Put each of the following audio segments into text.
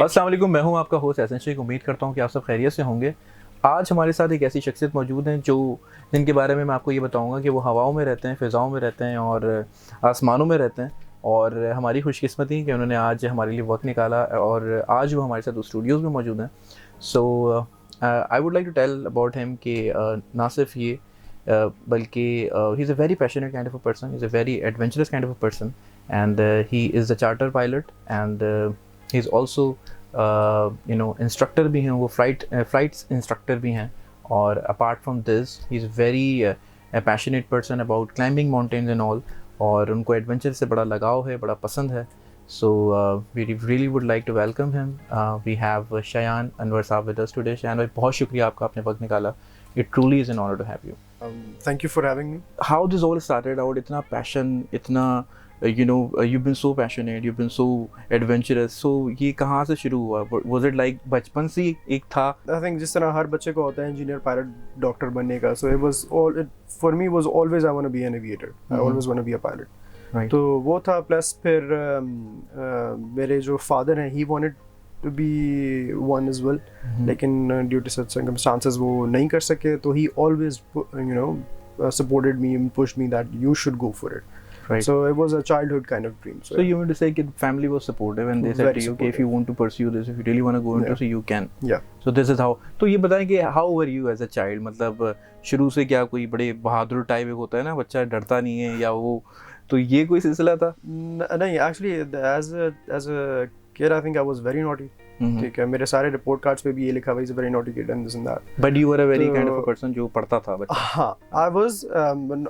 अस्सलाम वालेकुम, मैं हूं आपका होस्ट एहसन शेख। उम्मीद करता हूं कि आप सब खैरियत से होंगे। आज हमारे साथ एक ऐसी शख्सियत मौजूद हैं जिनके बारे में मैं आपको ये बताऊंगा कि वो हवाओं में रहते हैं, फ़िज़ाओं में रहते हैं और आसमानों में रहते हैं। और हमारी खुशकिस्मती कि उन्होंने आज हमारे लिए वक्त निकाला और आज वो हमारे साथ स्टूडियोज़ में मौजूद हैं। So I would like to tell about him कि ना सिर्फ ये बल्कि he is a very passionate kind of a person, is a very adventurous kind of a person and he is a charter pilot and he is also instructor भी हैं, वो flights instructor भी हैं। और apart from this he is very passionate person about climbing mountains and all, और उनको adventure से बड़ा लगाव है, बड़ा पसंद है। So we really would like to welcome him. We have Shayan Anwar साहब विद अस टुडे। शयान भाई, बहुत शुक्रिया आपका, आपने वक्त निकाला। It truly is an honour to have you. Thank you for having me. How this all started out? इतना passion, इतना you've been so passionate, you've been so adventurous. So ये कहाँ से शुरू हुआ? Was it like बचपन से एक था? I think जिस तरह हर बच्चे को होता है इंजीनियर, पायलट, डॉक्टर बनने का, so for me was always I want to be an aviator. I always want to be a pilot. Right. तो वो था, प्लस फिर मेरे जो फादर हैं, he wanted to be one as well. लेकिन due to such circumstances वो नहीं कर सके, तो he always supported me and pushed me that you should go for it. Right. So it was a childhood kind of dream. So you want to say that family was supportive and they said Very to you, okay, if you want to pursue this, if you really want to go into, Yeah. so you can. Yeah. So this is how. तो ये बताएं कि how were you as a child? मतलब शुरू से क्या कोई बड़े बहादुर टाइप एक होता है ना, बच्चा डरता नहीं है या वो, तो ये कोई सिलसिला था? नहीं, actually as a kid I think I was very naughty. ठीक है, मेरे सारे रिपोर्ट कार्ड्स पे भी ये लिखा हुआ is a very naughty kid and this and that. But you were a very तो, kind of a person जो पढ़ता था बच्चा. हाँ, I was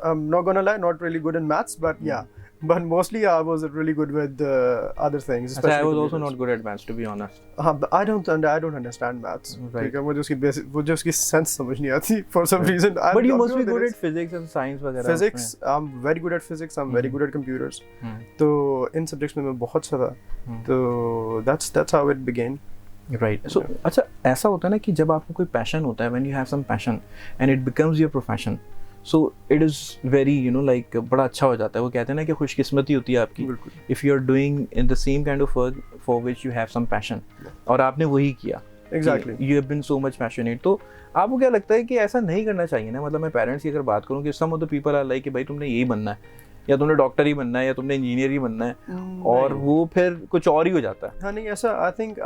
I'm not gonna lie, not really good in maths, but yeah, but mostly I was really good with other things. अच्छा, I was also computers. not good at maths, to be honest. हाँ, but I don't understand maths. Right. ठीक है, मुझे उसकी sense समझ नहीं आती for some reason. But you must be good at physics and science वगैरह. Physics, I'm very good at physics. I'm very good at computers. तो इन सब्जेक्ट्स में मैं बहुत अच्छा था. तो that's how it began. Right. So अच्छा, ऐसा होता है ना कि जब आपको कोई पैशन होता है, when you have some passion and it becomes your profession, so it is very like बड़ा अच्छा हो जाता है। वो कहते हैं ना कि खुशकिस्मती होती है आपकी if you are doing in the same kind of work for which you have some passion, और आपने वही किया. Exactly. You have been so much passionate. तो आपको क्या लगता है कि ऐसा नहीं करना चाहिए ना? मतलब मैं पेरेंट्स की अगर बात करूँ कि some of the people are like कि भाई तुमने यही बनना है, या तुमने डॉक्टर ही बनना है, या तुमने इंजीनियर ही बनना है, और वो फिर कुछ और ही हो जाता है. हाँ, नहीं, ऐसा आई थिंक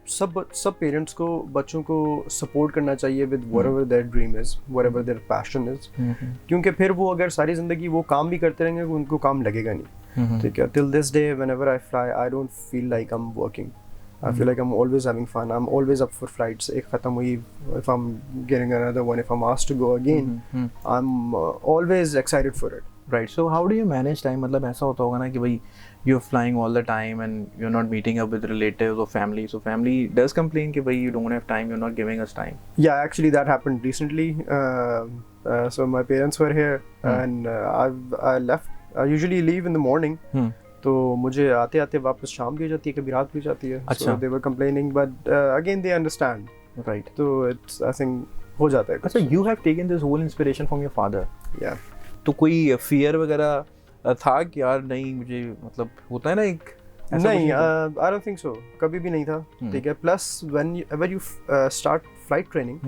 सब पेरेंट्स को बच्चों को सपोर्ट करना चाहिए with whatever their dream is, whatever their passion is. क्योंकि फिर वो अगर सारी जिंदगी वो काम भी करते रहेंगे, उनको काम लगेगा नहीं. ठीक है, till this day whenever I fly I don't feel like I am working. I feel like I'm always having fun. I'm always up for flights. एक खत्म हुई, if I'm getting another one, if I'm asked to go again, I'm always excited for it. Right. So how do you manage time? मतलब ऐसा होता होगा ना कि भाई you're flying all the time and you're not meeting up with relatives or family. So family does complain कि भाई you don't have time, you're not giving us time. Yeah, actually that happened recently. So my parents were here and I left. I usually leave in the morning. तो मुझे आते आते वापस शाम भी हो जाती है, कभी रात भी हो जाती है. अच्छा. So they were complaining, but again they understand. Right. तो it's I think हो जाता है. अच्छा, you have taken this whole inspiration from your father. Yeah. तो कोई fear वगैरह था कि यार नहीं, मुझे मतलब होता है ना एक नहीं, I don't think so. कभी भी नहीं था. ठीक है. Plus whenever you start flight training,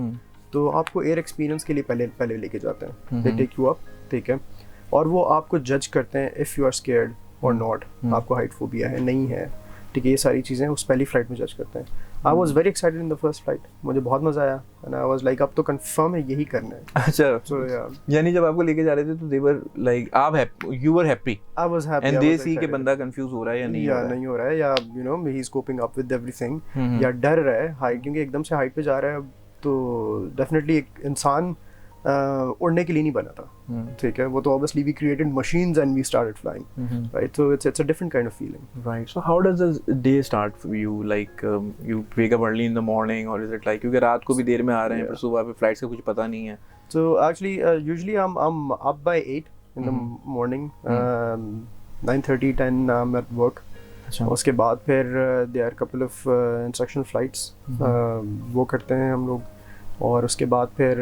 तो आपको एयर एक्सपीरियंस के लिए पहले लेके जाते हैं. They take you up. ठीक है. और वो आपको जज करते हैं if you are scared or not. आपको हाइट फोबिया है, नहीं है. ठीक है, ये सारी चीज़ें उस पहली फ्लाइट में जज करते हैं. I was very excited in the first flight. मुझे बहुत मजा आया एंड आई वाज लाइक अब तो कंफर्म है यही करना है. अच्छा. So यानी जब आपको लेके जा रहे थे तो दे वर लाइक आप you were happy. I was happy and they see कि बंदा कंफ्यूज हो रहा है या नहीं हो रहा है, या he is coping up with everything, या डर रहा है हाइट, क्योंकि एकदम से हाइट पे जा रहा है. तो डेफिनेटली एक इंसान उड़ने के लिए नहीं बना था. ठीक है, वो तो obviously we created machines and we started flying. Right. So it's a different kind of feeling. Right. So how does the day start for you? Like you wake up early in the morning, और is it like क्योंकि रात को भी देर में आ रहे हैं, पर सुबह पे फ्लाइट्स का कुछ पता नहीं है? So actually usually I'm up by 8 in the morning. 9:30 10 I'm at work. अच्छा. उसके बाद फिर there are couple of instructional flights वो करते हैं हम लोग. और उसके बाद फिर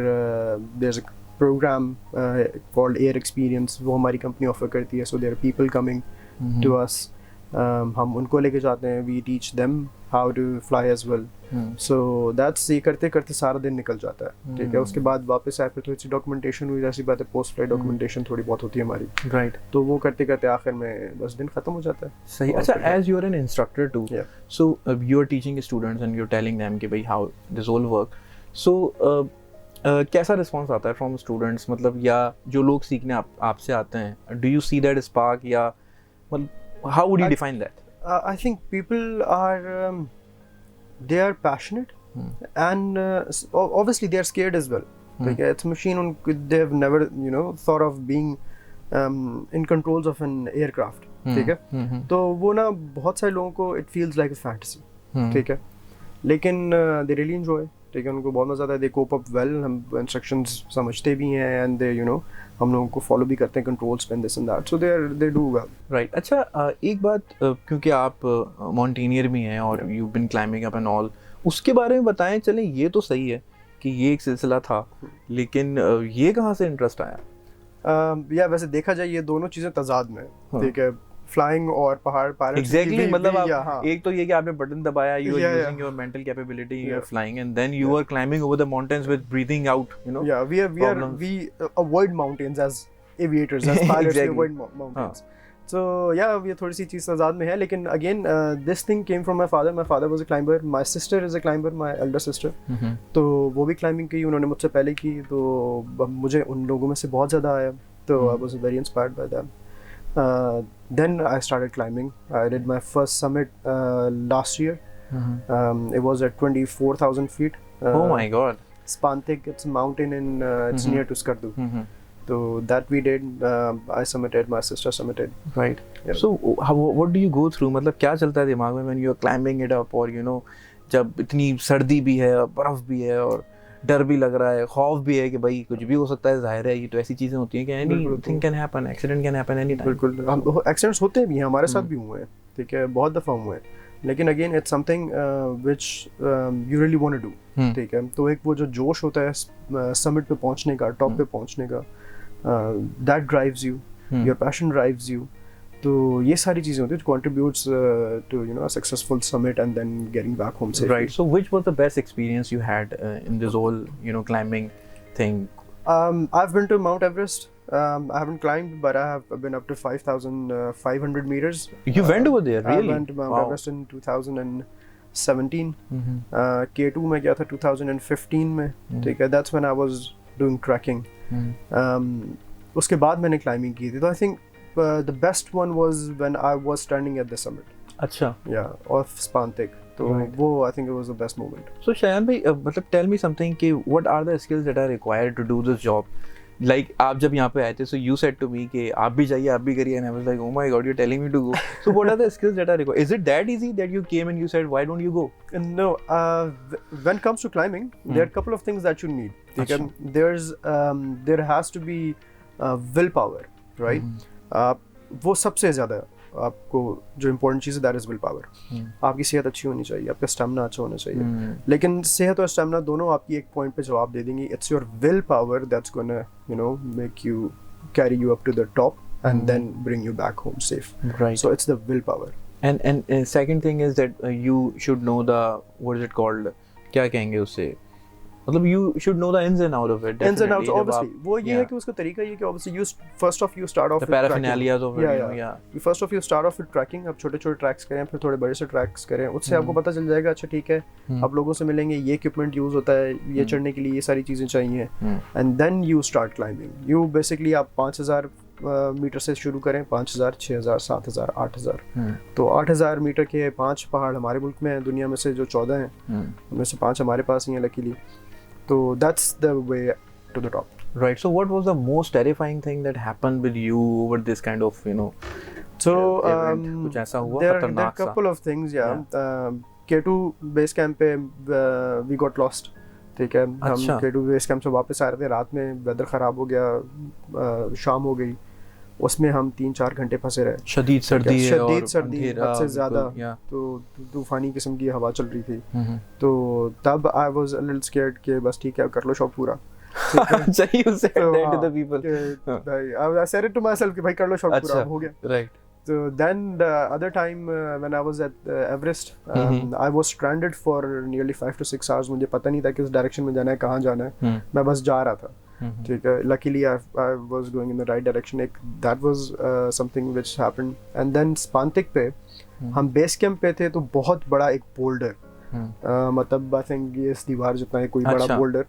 there's a program called Air Experience, वो हमारी कंपनी ऑफर करती है. So there are people coming to us हम उनको लेके जाते हैं, we teach them how to fly as well. So that's ये करते करते सारा दिन निकल जाता है, ठीक है। उसके बाद वापस आए, फिर थोड़ी सी डॉक्यूमेंटेशन हुई, जैसी बात है पोस्ट फ्लाइट डॉक्यूमेंटेशन थोड़ी बहुत होती है हमारी, राइट। तो वो करते करते आखिर में बस दिन खत्म हो जाता है। सही। अच्छा, as you are an instructor too, so you are teaching students and you are telling them कि भाई how this whole work, so कैसा रिस्पॉन्स आता है फ्रॉम स्टूडेंट्स, मतलब या जो लोग सीखने आपसे आते हैं, do you see that spark, या मतलब how would you define that? I think people are they are passionate and obviously they are scared as well. Like it's a machine they have never thought of being in controls of an aircraft. ठीक है, तो वो ना बहुत सारे लोगों को it feels like a fantasy. ठीक है, लेकिन they really enjoy. ठीक है, उनको बहुत मजा आता है, they cope up well, हम instructions समझते भी हैं and they हम लोगों को फॉलो भी करते हैं कंट्रोल्स पे, this and that, so they do well, right. अच्छा, एक बात, क्योंकि आप माउंटेनियर भी हैं और you been climbing up and all, उसके बारे में बताएं। चलें, ये तो सही है कि ये एक सिलसिला था, लेकिन ये कहाँ से इंटरेस्ट आया? या वैसे देखा जाए ये दोनों चीज़ें तजाद में, ठीक है, फ्लाइंग और पहाड़ पायलट। एग्जैक्टली, मतलब आप एक तो ये कि आपने बटन दबाया, you are using your mental capability, you are flying, and then you are climbing over the mountains with breathing out, you know. Yeah we avoid mountains as aviators, as pilots we avoid mountains. So yeah ये थोड़ी सी चीज़ तजाद में है, लेकिन again this thing came from my father was a climber, my sister is a climber, my elder sister, तो वो भी क्लाइंबिंग की, उन्होंने मुझसे पहले की, तो मुझे उन लोगों में से बहुत ज़्यादा आया, तो I was very inspired by them. Then I started climbing. I did my first summit last year. It was at 24,000 feet. Oh my God! Spantik, it's a mountain in it's near to Skardu. So that we did. I summited. My sister summited. Right. Yeah. So what do you go through? मतलब क्या चलता है दिमाग में when you are climbing it up, और जब इतनी सर्दी भी है, बर्फ भी है, और डर भी लग रहा है, खौफ भी है कि भाई कुछ भी हो सकता है, जाहिर है ये तो ऐसी चीजें होती हैं कि anything can happen, accident can happen any time. बिल्कुल, एक्सीडेंट्स होते भी हैं, हमारे साथ भी हुए हैं, ठीक है, बहुत दफ़ा हुए हैं, लेकिन again it's something which you really want to do, ठीक है। तो एक वो जो जोश होता है समिट पे पहुंचने का, टॉप पे पहुंचने का, that drives you, your passion drives you, तो ये सारी चीजें होती हैं, contributes to a successful summit and then getting back home safely. Right. So which was the best experience you had in this whole climbing thing? I've been to Mount Everest. I haven't climbed, but I have been up to 5,500 meters. You went over there, really? I went to Mount Everest in 2017. K2 में गया था 2015 में, ठीक है, that's when I was doing trekking. उसके बाद मैंने climbing की थी, तो I think the best one was when I was standing at the summit. अच्छा. Yeah, of Spantik. तो वो I think it was the best moment. So Shayan भाई, मतलब tell me something कि what are the skills that are required to do this job? Like आप जब यहाँ पे आए थे, so you said to me कि आप भी जाइए, आप भी करिए, and I was like, oh my God, you're telling me to go. So what are the skills that are required? Is it that easy that you came and you said, why don't you go? No, when it comes to climbing, there are a couple of things that you need. There has to be willpower, right? वो सबसे ज़्यादा आपको जो important चीज़ है, that is will power. आपकी सेहत अच्छी होनी चाहिए, आपका स्टेमिना अच्छा होना चाहिए, लेकिन सेहत और स्टेमिना दोनों आपकी एक पॉइंट पे जवाब दे देंगी। It's your will power that's gonna make you carry you up to the top and then bring you back home safe, right? So it's the will power. And second thing is that you should know the, what is it called, क्या कहेंगे उससे, मतलब you should know the ins and out of it. Ins and outs, obviously. वो ये है कि उसका तरीका ये कि obviously you first off you start off the paraphernalias of it, yeah. First off you start off with tracking. आप छोटे-छोटे ट्रैक्स करें, फिर थोड़े बड़े से ट्रैक्स करें, उससे आपको पता चल जाएगा, अच्छा ठीक है, आप लोगों से मिलेंगे, ये इक्विपमेंट यूज होता है, ये चढ़ने के लिए ये सारी चीजें चाहिए, and then you start climbing. You basically आप 5,000 मीटर से शुरू करें, 5,000, 6,000, 7,000, 8,000, तो 8,000 मीटर के 5 पहाड़ हमारे मुल्क में हैं, दुनिया में से जो 14 हैं, उनमें से 5 हमारे पास ही हैं luckily. So that's the way to the top. Right. So what was the most terrifying thing that happened with you over this kind of, so कुछ ऐसा हुआ there are खतरनाक सा? a couple of things, yeah. K2 base camp पे we got lost. ठीक है, हम K2 base camp से वापस आ रहे थे, रात में वेदर ख़राब हो गया, शाम हो गई, उसमें हम 3-4 घंटे फंसे रहे। शदीद सर्दी है, शदीद सर्दी हद से ज़्यादा, तो तूफ़ानी किस्म की हवा चल रही थी, तो तब I was a little scared कि बस ठीक है, कर लो शौक पूरा। So you said that to the people. I said it to myself कि भाई कर लो शौक पूरा, हो गया। Right. So then the other time when I was at Everest, I was stranded for nearly 5 to 6 hours. मुझे पता नहीं था किस डायरेक्शन में जाना है, कहाँ जाना है. मैं बस जा रहा था. ठीक है. Luckily I was going in the right direction. That was something which happened. And then Spantik पे हम बेस कैंप पे थे, तो बहुत बड़ा एक बोल्डर, मतलब आई थिंक ये इस दीवार जितना है कोई बड़ा बोल्डर,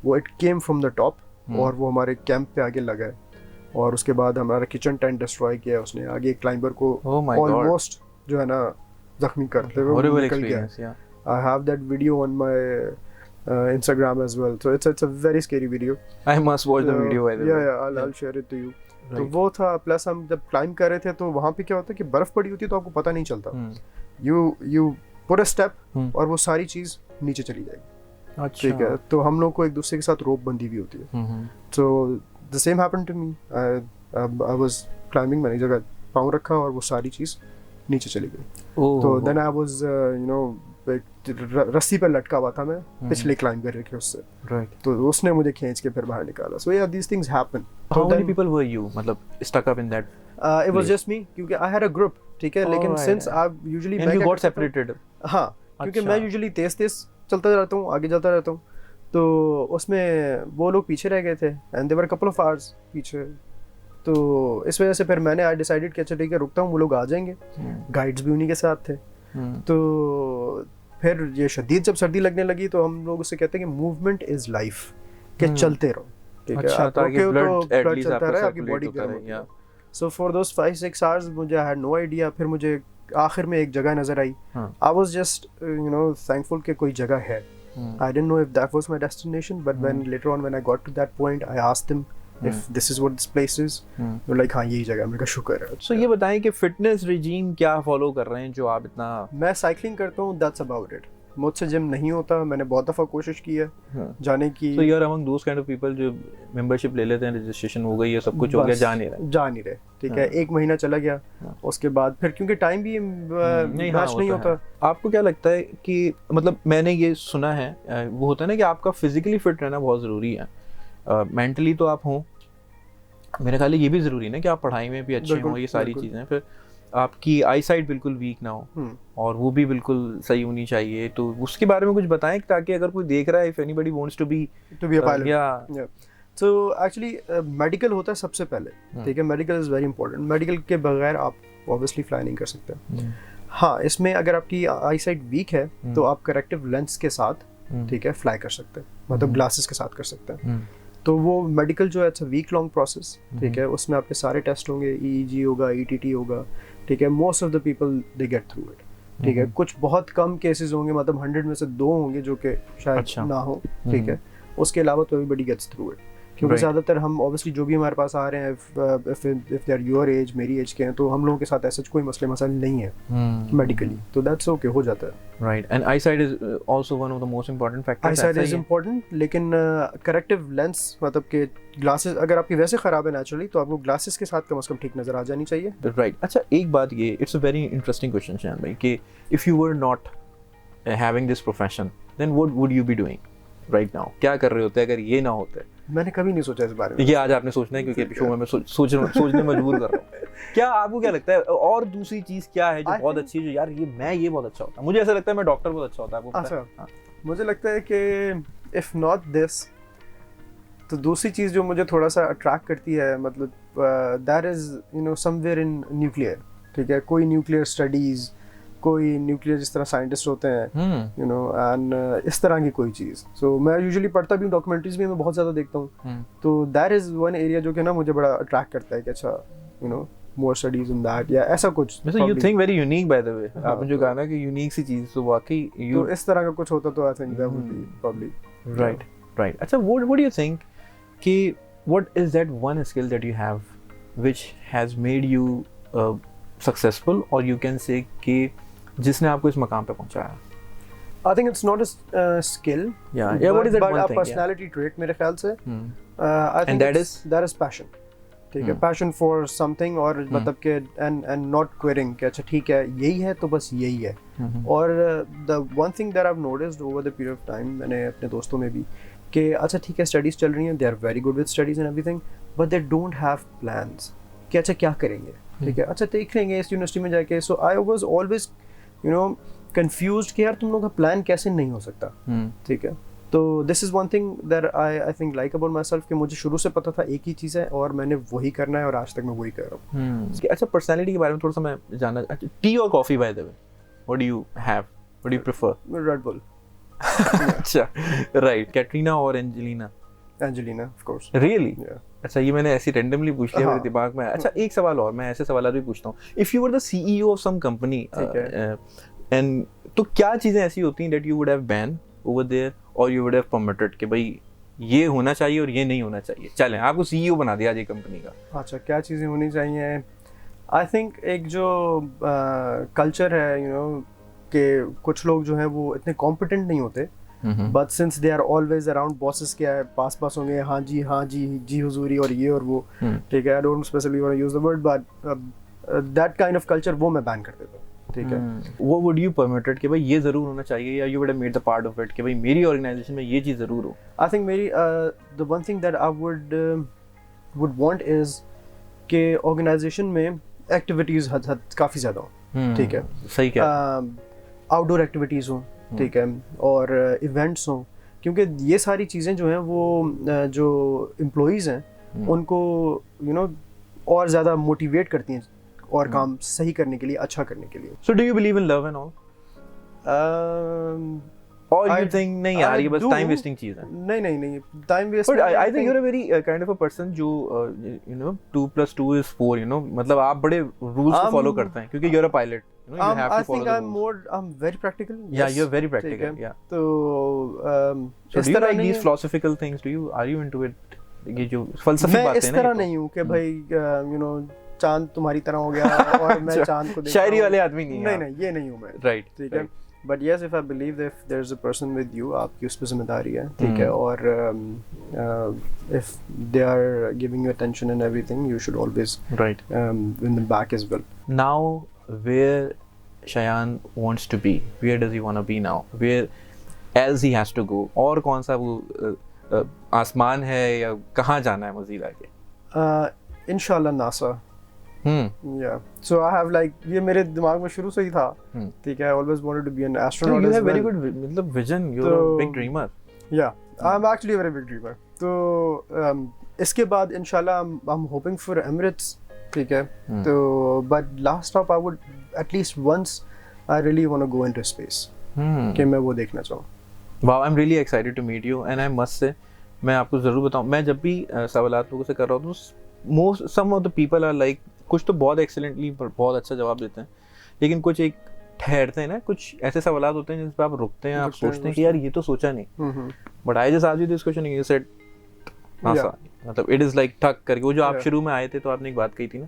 वो it came from the top और वो हमारे कैंप पे आगे लगा है. और उसके बाद हमारा किचन टेंट डिस्ट्रॉय किया उसने. आगे एक क्लाइंबर को ऑलमोस्ट जो है ना जख्मी करते हुए निकल गया. I have that video on my Instagram as well, so it's a very scary video. I must watch the video. I'll share it to you. तो वो था. प्लस हम जब क्लाइंब कर रहे थे तो वहाँ पे क्या होता है कि बर्फ पड़ी होती है तो आपको पता नहीं चलता. you put a step और वो सारी चीज नीचे चली जाएगी. ठीक है. तो हम लोग को एक दूसरे के साथ रोप बंधी भी होती है. So the same happened to me. I was climbing, मैंने जगह पाँव रखा और वो सारी चीज नीचे चली गई. तो then I was रस्सी पर लटका हुआ था मैं, पिछले क्लाइंब कर रखे उससे. तो उसने मुझे खींच के फिर बाहर निकाला. So yeah, these things happen. How many people were you मतलब stuck up in that? It was just me, क्योंकि I had a group. ठीक है. लेकिन since I usually and you got separated. हाँ, क्योंकि मैं usually तेज चलता रहता हूँ, आगे जाता रहता हूँ. तो उसमें वो लोग पीछे रह गए थे and they were a couple of hours पीछे. तो इस वजह से फिर मैंने I decided कि अच्छा ठीक है रुकता हूँ, वो लोग आ जाएंगे. गाइड्स भी उन्हीं के साथ थे. तो फिर ये शदीद जब सर्दी लगने लगी तो हम लोग उससे कहते हैं कि मूवमेंट इज लाइफ, कि चलते रहो. ठीक है. अच्छा, ताकि ब्लड चलता रहे, आपकी बॉडी गर्म होती है. सो फॉर दोस 5-6 आवर्स मुझे आई हैड नो आइडिया. फिर मुझे आखिर में एक जगह नजर आई. आई वाज जस्ट थैंकफुल कि कोई जगह है. I didn't know if that was my destination, but when later on when I got to that point, I asked them if this is what this place is. They're like, हाँ यही जगह. मैंने कहा शुक्र है. So ये बताएं कि फिटनेस रिजीम क्या फॉलो कर रहे हैं जो आप इतना. मैं साइकिलिंग करता हूँ, that's about it. मुझसे जिम नहीं होता. मैंने बहुत दफ़ा कोशिश की है जाने की. So you are among those kind of people जो मेंबरशिप ले लेते हैं, रजिस्ट्रेशन हो गई है, सब कुछ हो गया, जा नहीं रहे. ठीक है. एक महीना चला गया. उसके बाद फिर क्योंकि टाइम भी मैच नहीं होता. आपको क्या लगता है कि मतलब मैंने ये सुना है, वो होता है ना कि आपका फिजिकली फिट रहना बहुत ज़रूरी है, मेंटली तो आप हों, मेरे ख्याल ये भी ज़रूरी है ना कि आप पढ़ाई में भी अच्छे हों, ये सारी चीज़ें. फिर आपकी आई साइट बिल्कुल वीक ना हो और वो भी बिल्कुल सही होनी चाहिए. तो उसके बारे में कुछ बताएं ताकि अगर कोई देख रहा है, if anybody wants to be a pilot. So actually medical होता है सबसे पहले. ठीक है. Medical is very important. Medical के बगैर आप ऑब्वियसली फ्लाई नहीं कर सकते. हाँ, इसमें अगर आपकी आई साइट वीक है तो आप करेक्टिव लेंस के साथ ठीक है फ्लाई कर सकते हैं, मतलब ग्लासेस के साथ कर सकते हैं. तो वो मेडिकल जो है it's a week long process. ठीक है. उसमें आपके सारे टेस्ट होंगे, EEG होगा, ETT होगा. ठीक है. Most of the people they get through it. ठीक है. कुछ बहुत कम केसेस होंगे, मतलब 100 में से 2 होंगे जो कि शायद ना हो. ठीक है. उसके अलावा तो एवरीबॉडी गेट्स थ्रू इट. क्योंकि ज़्यादातर हम ऑब्वियसली जो भी हमारे पास आ रहे हैं, if they are your age, मेरी एज के हैं, तो हम लोगों के साथ ऐसा कोई मसले मसाइल नहीं है मेडिकली. तो दैट्स ओके, हो जाता है. Right. And I site is also one of the most important factors. I site is important, लेकिन करेक्टिव लेंस मतलब के ग्लासेस अगर आपकी वैसे ख़राब है नेचुरली, तो आपको ग्लासेस के साथ कम से कम ठीक नज़र आ जानी चाहिए. राइट. अच्छा, एक बात ये, it's a very interesting question Shan भाई, कि if you were not having this profession then what would you be doing right now? क्या कर रहे होते अगर ये ना होते? मैंने कभी नहीं सोचा इस बारे में. ये आज आपने सोचना है क्योंकि शो में मैं सोचने मजबूर कर रहा हूँ. क्या आपको क्या लगता है और दूसरी चीज क्या है जो बहुत अच्छी है, जो यार ये बहुत अच्छा होता है? मुझे ऐसा लगता है मैं डॉक्टर बहुत अच्छा होता है. आपको पता है? मुझे लगता है कि इफ नॉट दिस, तो दूसरी चीज जो मुझे थोड़ा सा अट्रैक्ट करती है, मतलब that is somewhere in nuclear. ठीक है. कोई न्यूक्लियर स्टडीज, कोई न्यूक्लियर जिस तरह साइंटिस्ट होते हैं एंड इस तरह की कोई चीज़. सो मैं यूजुअली पढ़ता भी हूँ, डॉक्यूमेंट्रीज भी मैं बहुत ज़्यादा देखता हूँ. तो दैट इज़ वन एरिया जो कि ना मुझे बड़ा अट्रैक्ट करता है कि अच्छा मोर स्टडीज इन दैट या ऐसा कुछ. You think very unique by the way. आपने जो कहा ना कि यूनिक सी चीज़, तो वाकई तो इस तरह का कुछ होता तो I think that would be probably. Right. अच्छा, व्हाट डू यू थिंक कि what is that one skill that you have which has made you successful, और यू कैन से कि जिसने आपको इस मकाम पे पहुंचाया? I think it's not a skill. Yeah. What is that one thing? But a personality trait, मेरे ख्याल से. I think and that is passion. ठीक है. Passion for something, और मतलब के and not quitting, कि अच्छा ठीक है यही है तो बस यही है. और the one thing that I've noticed over the period of time, मैंने अपने दोस्तों में भी, कि अच्छा ठीक है स्टडीज चल रही हैं, they are very good with studies and everything, but they don't have plans कि अच्छा क्या करेंगे. ठीक है, अच्छा देख लेंगे इस यूनिवर्सिटी में जाके। So I was always you know confused कि यार तुम लोगों का प्लान कैसे नहीं हो सकता, ठीक है। तो this is one thing that I think like about my self कि मुझे शुरू से पता था एक ही चीज़ है और मैंने वही करना है और आज तक मैं वही कर रहा हूँ। अच्छा, पर्सनालिटी के बारे में थोड़ा सा मैं जानना, टी और coffee by the way, what do you have, what do you prefer? Red bull. अच्छा, राइट। कैटरीना और Angelina? Angelina of course. Really? अच्छा, ये मैंने ऐसे रैंडमली पूछ लिया, मेरे दिमाग में। अच्छा, एक सवाल और, मैं ऐसे सवाल भी पूछता हूँ। If you were the CEO of some company and, तो क्या चीजें ऐसी होती हैं that you would have ban over there और यू वुड हैव परमिटेड कि भाई ये होना चाहिए और ये नहीं होना चाहिए? चलें, आपको सीईओ बना दिया आज ये कंपनी का। अच्छा, क्या चीज़ें होनी चाहिए? आई थिंक एक जो कल्चर है यू नो कि कुछ लोग जो हैं वो इतने कॉम्पिटेंट नहीं होते, but since they are always around bosses के पास होंगे, हाँ जी जी हुजूरी और ये और वो, ठीक है। I don't specifically want to use the word, but that kind of culture वो मैं बैन कर देता हूँ, ठीक है। वो वुड यू परमिटेड कि भाई ये जरूर होना चाहिए, या you would have made the part of it कि भाई मेरी ऑर्गेनाइजेशन में ये चीज जरूर हो? आई थिंक मेरी the one thing that I would want is कि ऑर्गेनाइजेशन में एक्टिविटीज काफ़ी ज़्यादा हो, ठीक है। सही क्या? आउटडोर एक्टिविटीज़ हो, ठीक है, और इवेंट्स हों, क्योंकि ये सारी चीज़ें जो हैं वो जो एम्प्लॉइज़ हैं उनको यू नो और ज़्यादा मोटिवेट करती हैं और काम सही करने के लिए, अच्छा करने के लिए। So do you believe in love and all, और यू थिंक नहीं यार ये बस टाइम वेस्टिंग चीज है? नहीं time waste, but I think you are a very kind of a person जो यू नो 2 + 2 = 4, यू नो, मतलब आप बड़े रूल्स को फॉलो करते हैं क्योंकि you are a pilot, you know, you have to follow the rules. I'm very practical. Yeah, you're very practical. Yeah. So do you like these philosophical things? Are you into it? ये जो फलसफी बातें हैं ना, मैं इस तरह नहीं हूँ कि भाई you know चांद तुम्हारी तरह हो गया और मैं चांद को देखता हूँ। शायरी वाले आदमी नहीं है। नहीं ये नहीं हूँ मैं। Right. ठीक है। But yes, if I believe that if there's a person with you, आपकी उस पर जिम्मेदारी है, ठीक है, और if they are giving you attention and everything, you should always win them back as well. Now, where Shayan wants to be, where does he want to be now? Where else he has to go? और कौन सा वो आसमान है या कहाँ जाना है मोज़िला के? इंशाल्लाह NASA. Yeah. So I have like ये मेरे दिमाग में शुरू से ही था, ठीक है। I always wanted to be an astronaut. You as have very well. good मतलब vision. You're a big dreamer. Yeah, I'm actually a very big dreamer. तो इसके बाद इंशाल्लाह I'm hoping for Emirates, ठीक है। तो but last stop I would at least once I really want to go into space, कि मैं वो देखना चाहूँ। Wow, I'm really excited to meet you and I must say, मैं आपको ज़रूर बताऊँ, मैं जब भी सवालात लोगों से कर रहा हूँ तो some of the people are like, कुछ तो बहुत एक्सीलेंटली बहुत अच्छा जवाब देते हैं, लेकिन कुछ एक ठहरते हैं ना, कुछ ऐसे सवालात होते हैं जिन पे आप रुकते हैं, आप सोचते हैं कि यार ये तो सोचा नहीं। But I just asked you this question, you said मतलब इट इज लाइक ठक करके। वो जो आप शुरू में आए थे तो आपने एक बात कही थी ना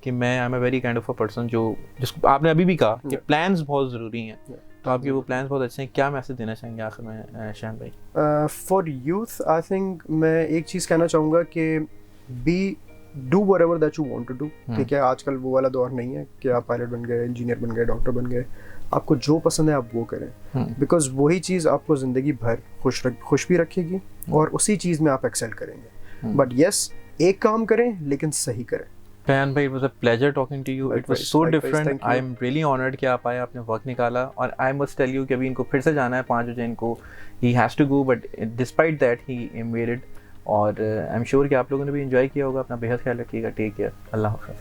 कि मैं I am a very kind of a person, जो जिसको आपने अभी भी कहा कि प्लान्स बहुत ज़रूरी हैं, तो आपके वो प्लान्स बहुत अच्छे हैं। क्या मैसेज देना चाहेंगे आखिर में शान भाई? फॉर यूथ आई थिंक मैं एक चीज़ कहना चाहूँगा कि do whatever that you want to do, ठीक है। आजकल वो वाला दौर नहीं है कि आप पायलट बन गए, इंजीनियर बन गए, डॉक्टर बन गए। आपको जो पसंद है आप वो करें, बिकॉज वही चीज़ आपको ज़िंदगी भर खुश भी रखेगी और उसी चीज़ में आप एक्सेल करेंगे। बट यस, एक काम करें लेकिन सही करें। Shayan bhai, it was a pleasure talking to you. It was so different. I am really honored कि आप आए, आपने वक्त निकाला। और I must tell you कि अभी इनको फिर से जाना है 5 बजे इनको, he has to go, but despite that he made it। और आई एम श्योर कि आप लोगों ने भी एंजॉय किया होगा। अपना बेहद ख्याल रखिएगा। Take care. अल्लाह हाफ़िज़।